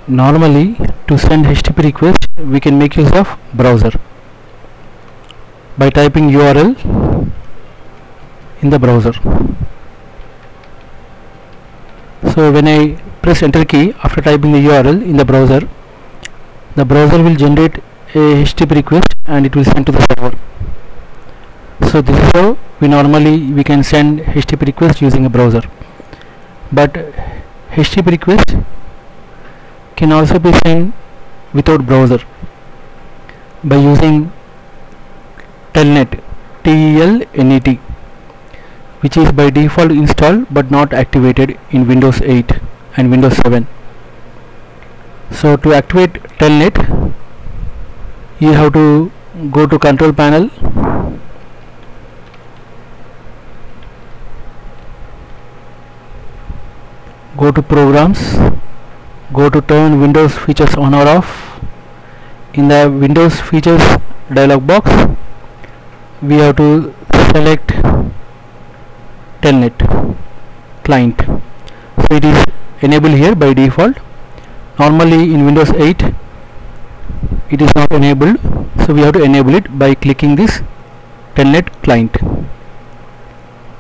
Normally, to send HTTP request, we can make use of browser by typing URL in the browser. So when I press enter key after typing the URL in the browser will generate a HTTP request and it will send to the server. So this is how we can send HTTP request using a browser. But HTTP request can also be sent without browser by using Telnet, TELNET, which is by default installed but not activated in Windows 8 and Windows 7. So to activate Telnet, you have to go to control panel, go to programs, go to turn Windows features on or off. In the Windows features dialog box, we have to select Telnet client. So it is enabled here by default. Normally in Windows 8 it is not enabled, so we have to enable it by clicking this Telnet client.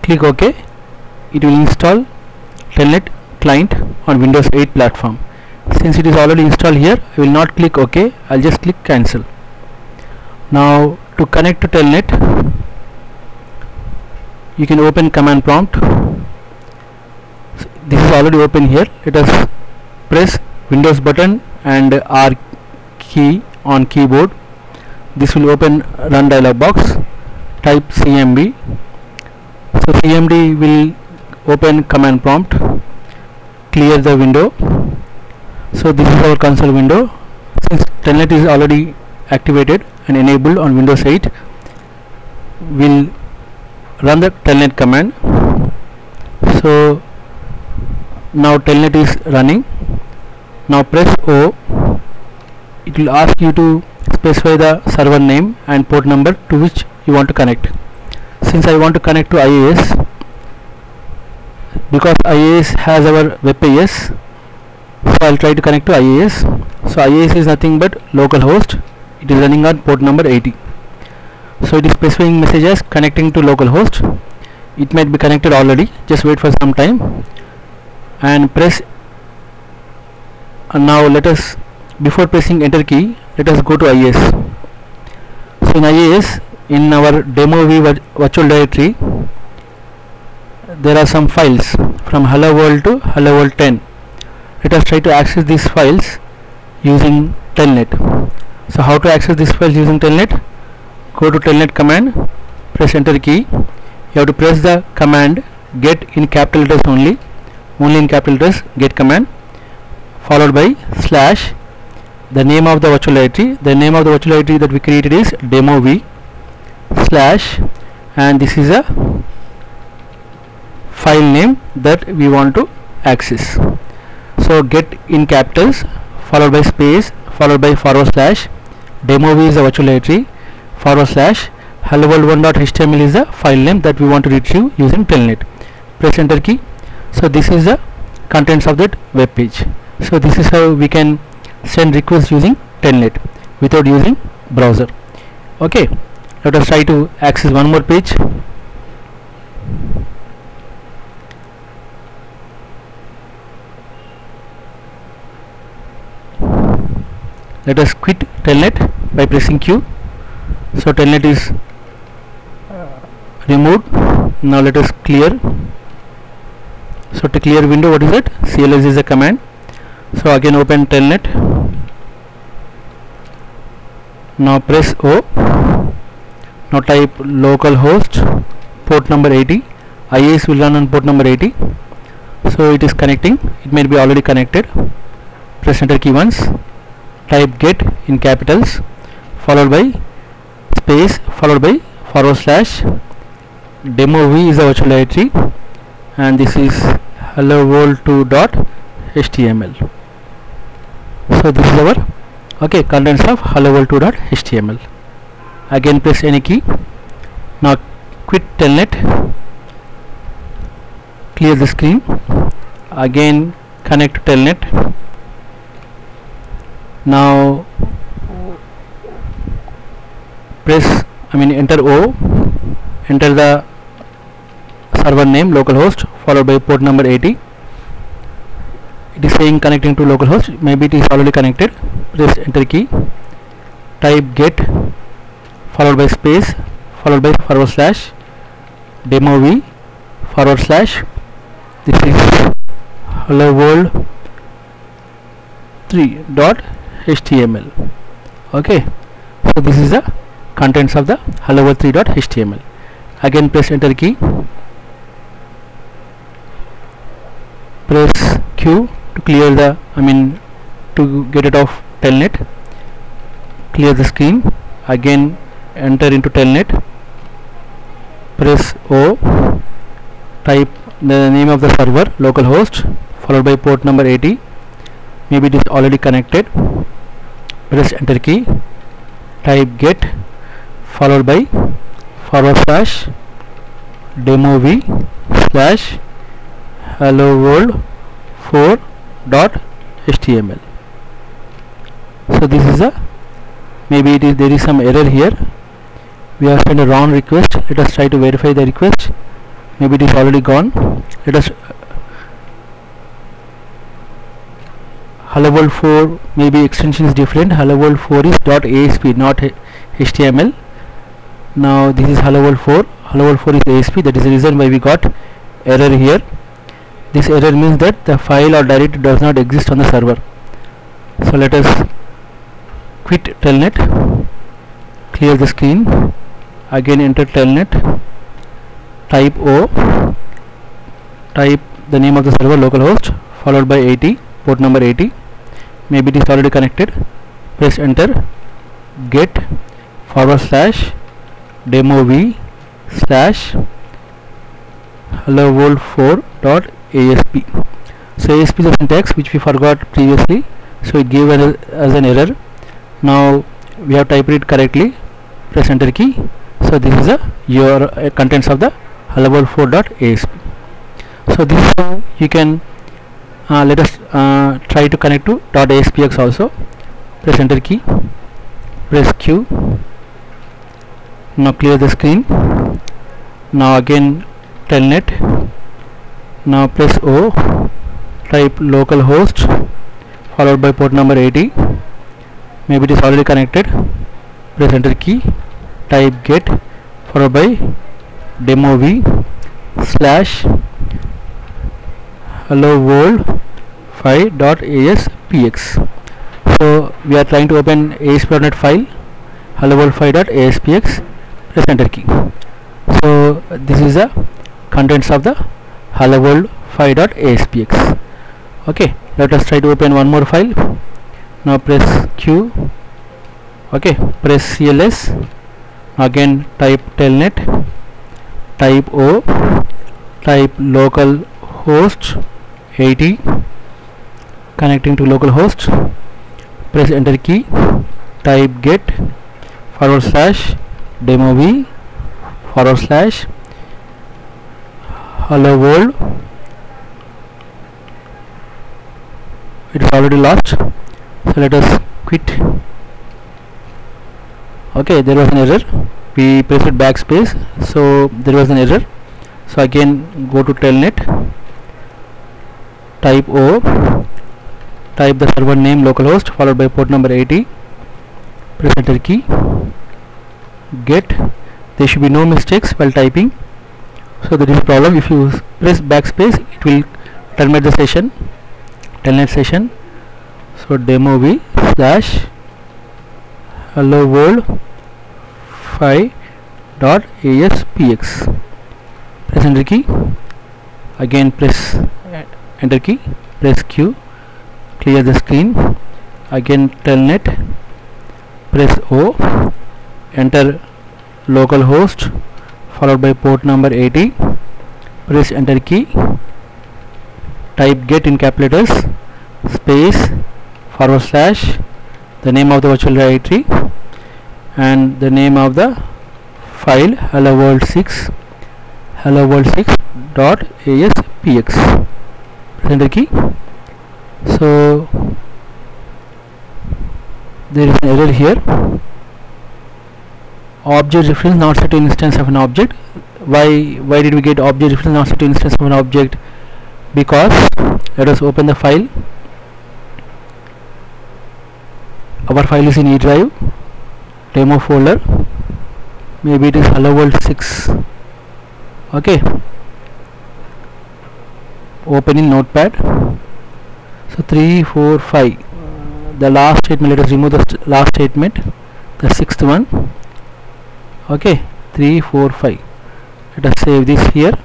Click OK. It will install Telnet client on Windows 8 platform. Since it is already installed here, I will not click OK, I'll just click cancel. Now to connect to Telnet, you can open command prompt. This is already open here. Let us press Windows button and R key on keyboard. This will open run dialog box. Type CMD. So CMD will open command prompt. Clear the window. So this is our console window. Since Telnet is already activated and enabled on Windows 8, we'll run the Telnet command. So now Telnet is running. Now press O. It will ask you to specify the server name and port number to which you want to connect. Since I want to connect to IIS, because IIS has our web pages, so I'll try to connect to IIS. So IIS is nothing but localhost. It is running on port number 80. So it is specifying message as connecting to localhost. It might be connected already. Just wait for some time and press. And now let us, before pressing enter key, let us go to IIS. So in IIS, in our demo v virtual directory, there are some files from hello world to hello world 10. Let us try to access these files using Telnet. So how to access these files using Telnet? Go to Telnet command, press enter key. You have to press the command get in capital letters only in capital letters, get command, followed by slash, the name of the virtual directory. The name of the virtual directory that we created is demo v slash, and this is a file name that we want to access. So get in capitals, followed by space, followed by forward slash, demo v is the virtual directory, forward slash, hello world1.html is the file name that we want to retrieve using Telnet. Press enter key. So this is the contents of that web page. So this is how we can send requests using Telnet without using browser. Okay, let us try to access one more page. Let us quit Telnet by pressing Q. So Telnet is removed. Now let us clear. So to clear window, what is it? CLS is a command. So again open Telnet. Now press O. Now type localhost port number 80. IIS will run on port number 80. So it is connecting. It may be already connected. Press enter key once. Type get in capitals, followed by space, followed by forward slash, demo v is the virtual directory, and this is hello world2.html. So this is our contents of hello world2.html. Again press any key. Now quit Telnet, clear the screen, again connect to Telnet. Now enter O, enter the server name localhost followed by port number 80. It is saying connecting to localhost, maybe it is already connected. Press enter key, type get followed by space followed by /demo v / this is hello world 3.html. okay, so this is the contents of the hello world 3.html. again press enter key, press Q to clear the to get it off telnet, clear the screen. Again enter into telnet, press O, type the name of the server localhost followed by port number 80, maybe it is already connected. Press enter key, type get followed by /demo v / hello world 4.html. so this is a maybe there is some error here, we have sent a wrong request. Let us try to verify the request, maybe it is already gone. Let us hello world 4, maybe extension is different. hello world 4 is .asp not html. now this is hello world 4, hello world 4 is ASP, that is the reason why we got error here. This error means that the file or directory does not exist on the server. So let us quit telnet, clear the screen, again enter telnet, type O, type the name of the server localhost followed by 80, port number 80, maybe it is already connected. Press enter, get /demo v / hello world 4.asp. so ASP is the syntax which we forgot previously, so it gave us an error. Now we have typed it correctly. Press enter key. So this is your contents of the hello world 4.asp. so this is how you can let us try to connect to .aspx also. Press enter key, press Q, now clear the screen. Now again telnet, now press O, type localhost followed by port number 80, maybe it is already connected. Press enter key, type get followed by demo v / hello world 5.aspx. so we are trying to open ASP.NET file hello world 5.aspx. press enter key. so this is the contents of the hello world 5.aspx. okay, let us try to open one more file. now press Q, okay, press CLS, again type telnet, type O, type localhost 80, connecting to localhost. Press enter key, type get / demo v / hello world. it is already lost, so let us quit. okay, there was an error, we pressed backspace, so there was an error. so again go to telnet, type O, type the server name localhost followed by port number 80, press enter key, get. There should be no mistakes while typing, so there is a problem. If you press backspace, it will terminate the session, telnet session. so demo v / hello world 5.aspx. press enter key, again press enter key, press Q, clear the screen. again telnet, press O, enter localhost followed by port number 80, press enter key, type get in capital letters, space / the name of the virtual directory and the name of the file hello world 6.aspx. press enter key. so there is an error here. Object reference not set to instance of an object. Why did we get object reference not set to instance of an object? Because let us open the file. Our file is in E drive, demo folder. Maybe it is hello world 6. Okay, open in notepad. So 3 4 5, the last statement, let us remove the last statement, the sixth one. Okay, 3 4 5, let us save this here,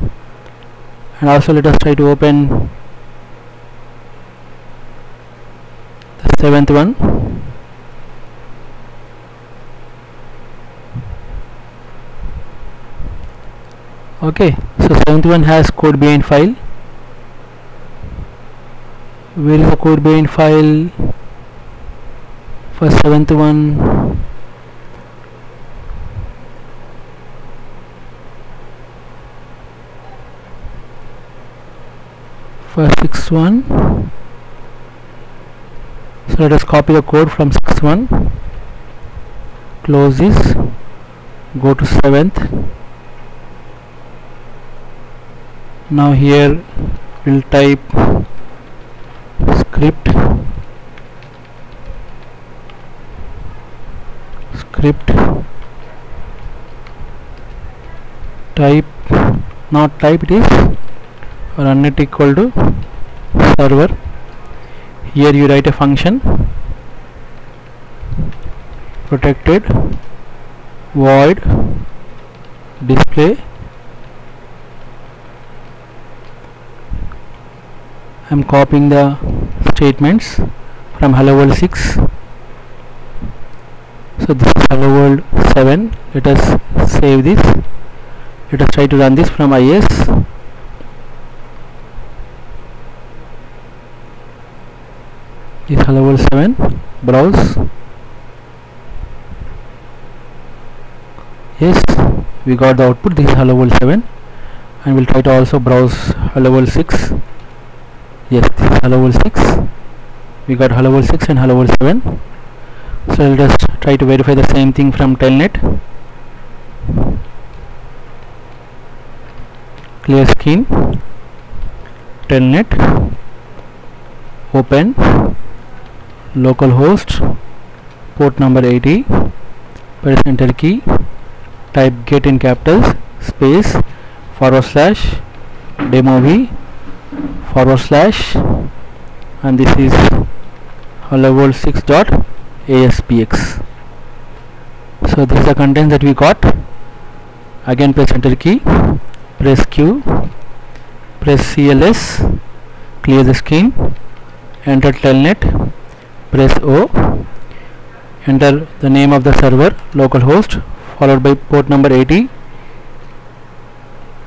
and also let us try to open the seventh one. Okay, so seventh one has code behind file. Where is the code behind file for seventh one? For sixth one, so let us copy the code from sixth one, close this, go to seventh. Now here we'll type script type, not type, it is run it equal to server. Here you write a function protected void display. I am copying the statements from hello world 6. So this is hello world 7. Let us save this. Let us try to run this from IS. This is hello world 7. Browse. Yes, we got the output. This is hello world 7, and we'll try to also browse hello world 6. Yes, this is hello world 6. We got hello world 6 and hello world 7. So let us try to verify the same thing from telnet. Clear screen, telnet, open, localhost, port number 80, press enter key, type get in capitals, space, / demo v, /, and this is hello world 6.aspx. So this is the content that we got. Again press enter key, press Q, press CLS, clear the screen, enter telnet, press O, enter the name of the server, localhost, followed by port number 80.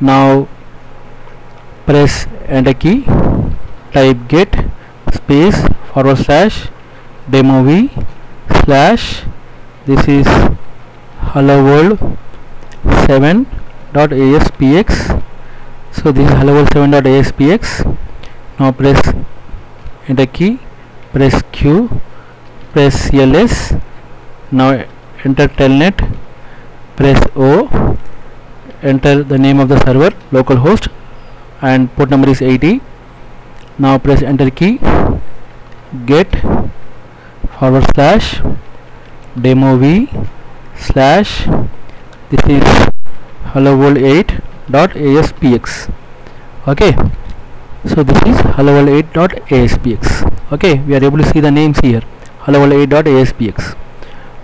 Now press enter key, type get space / demo v / this is hello world 7.aspx. so this is hello world 7.aspx. now press enter key, press Q, press CLS, now enter telnet, press O, enter the name of the server, localhost, and port number is 80. now press enter key, get / demo v / this is hello world 8.aspx. okay, so this is hello world 8.aspx. okay, we are able to see the names here, hello world 8.aspx.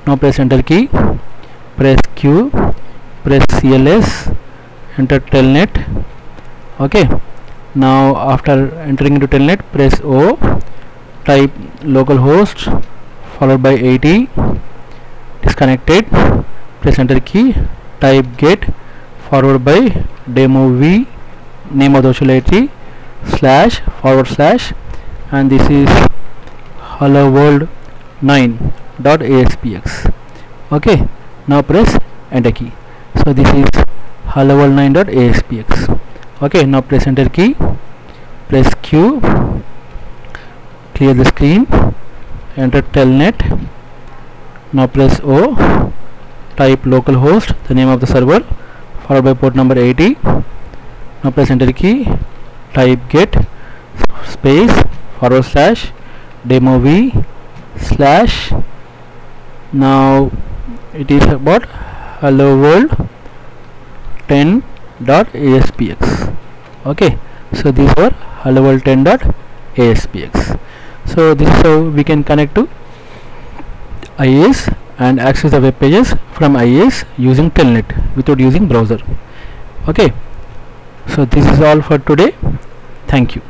now press enter key, press Q, press CLS, enter telnet. okay, now after entering into telnet, press O, type localhost followed by 80, disconnected, press enter key, type get / demo v, name of the utility, / and this is hello world 9.aspx. okay, now press enter key. so this is hello world 9.aspx. okay, now press enter key, press Q, clear the screen, enter telnet, Now press O, type localhost, the name of the server, followed by port number 80. Now press enter key, type get space /demo v slash, now it is about hello world 10.aspx. okay, so these were hello world 10.aspx. so this is how we can connect to IIS and access the web pages from IIS using Telnet without using browser. Okay, so this is all for today. Thank you.